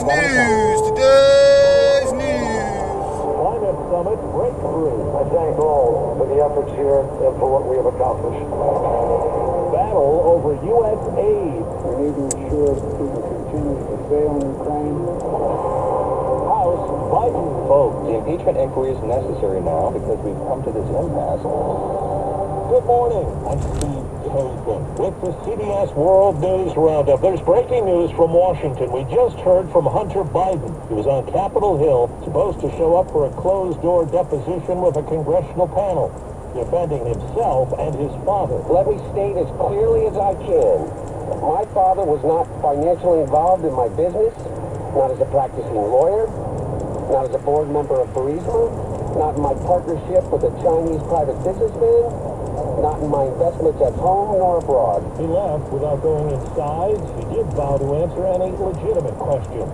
news. Today's news. Climate Summit breakthrough. I thank all for the efforts here and for what we have accomplished. Battle over U.S. aid. We need to ensure that people continue to sail in Ukraine. House Biden vote. The impeachment inquiry is necessary now because we've come to this impasse. Good morning. I'm Steve Kagan with the CBS World News Roundup. There's breaking news from Washington. We just heard from Hunter Biden. He was on Capitol Hill, supposed to show up for a closed-door deposition with a congressional panel, defending himself and his father. Let me state as clearly as I can. My father was not financially involved in my business, not as a practicing lawyer, not as a board member of Burisma, not in my partnership with a Chinese private businessman, not in my investments at home nor abroad. He left without going inside. He did vow to answer any legitimate questions.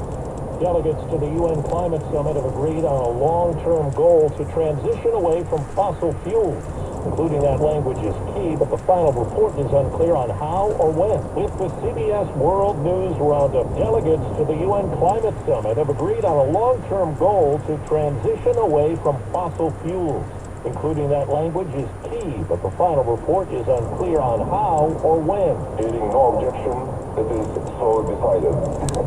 Delegates to the UN Climate Summit have agreed on a long-term goal to transition away from fossil fuels. Including that language is key, but the final report is unclear on how or when. With the CBS World News Roundup, delegates to the UN Climate Summit have agreed on a long-term goal to transition away from fossil fuels. Including that language is key, but the final report is unclear on how or when. Hearing no objection, it is so decided.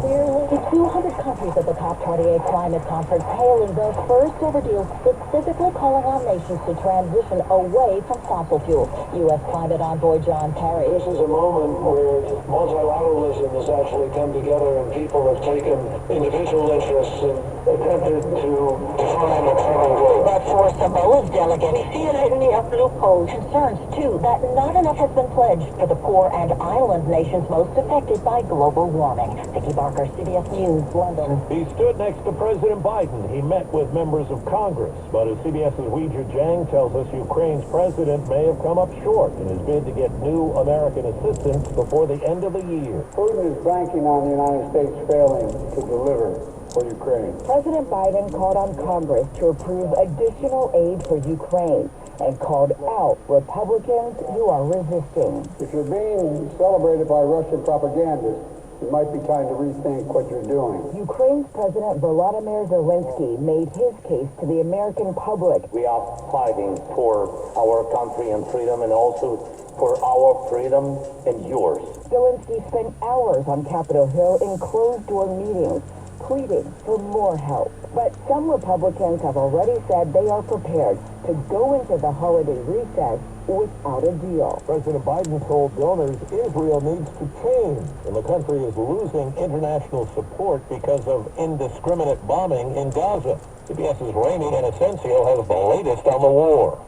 There will be 200 countries at the COP28 climate conference hailing the first ever deal specifically calling on nations to transition away from fossil fuels. U.S. climate envoy John Kerry. This is a moment where multilateralism has actually come together and people have taken individual interests and attempted to define a common goal. But for Samoa's delegates, we see a litany of loopholes. Concerns, too, that not enough has been pledged for the poor and island nations most affected by global warming. Vicki Barker, CBS News, London. He stood next to President Biden. He met with members of Congress. But as CBS's Weijia Jiang tells us, Ukraine's president may have come up short in his bid to get new American assistance before the end of the year. Putin is banking on the United States failing to deliver for Ukraine. President Biden called on Congress to approve additional aid for Ukraine and called out Republicans who are resisting. If you're being celebrated by Russian propagandists, it might be time to rethink what you're doing. Ukraine's President Volodymyr Zelensky made his case to the American public. We are fighting for our country and freedom, and also for our freedom and yours. Zelensky spent hours on Capitol Hill in closed-door meetings, pleading for more help. But some Republicans have already said they are prepared to go into the holiday recess without a deal. President Biden told donors Israel needs to change, and the country is losing international support because of indiscriminate bombing in Gaza. CBS's Raimi Inocencio has the latest on the war.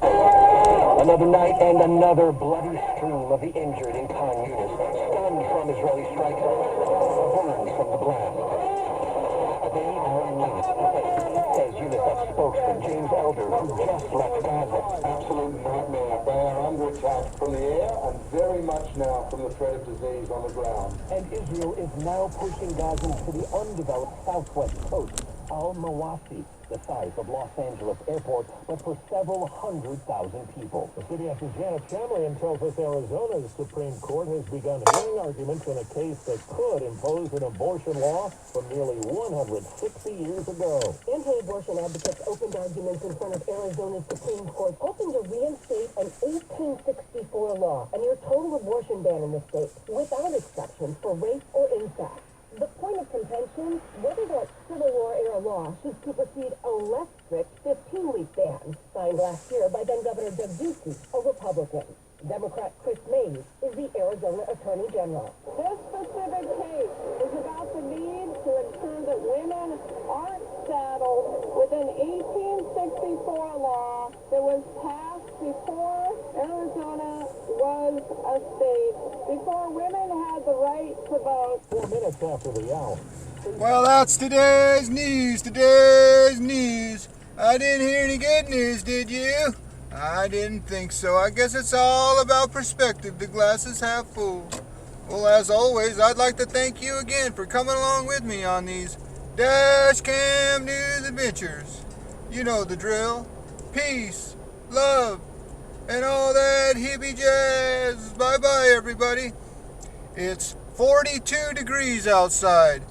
Another night and another bloody stream of the injured in Khan Yunis, stunned from Israeli strikes, burned from the blast. A day are in need, says UNICEF spokesman James Elder, who just left Gaza. Absolute nightmare. They are under attack from the air and very much now from the threat of disease on the ground. And Israel is now pushing Gazans to the undeveloped southwest coast, Al-Mawasi, the size of Los Angeles Airport, but for several 100,000 people. The CBS's Janet Chamberlain tells us Arizona's Supreme Court has begun hearing arguments in a case that could impose an abortion law from nearly 160 years ago. Anti-abortion advocates opened arguments in front of Arizona's Supreme Court, hoping to reinstate an 1864 law, a near total abortion ban in the state, without exceptions for rape or incest. The point of contention, whether that Civil War-era law should supersede a less strict 15-week ban signed last year by then-Governor Doug Ducey, a Republican. Democrat Chris Mays is the Arizona Attorney General. This specific case is about the need to ensure that women aren't saddled with an 1864 law that was passed before Arizona was a state, before women had the right to vote. 4 minutes after the hour. Well, that's today's news. Today's news. I didn't hear any good news, did you? I didn't think so. I guess it's all about perspective. The glass is half full. Well, as always, I'd like to thank you again for coming along with me on these Dash Cam News adventures. You know the drill. Peace, love, and all that hippie jazz. Bye-bye, everybody. It's 42 degrees outside.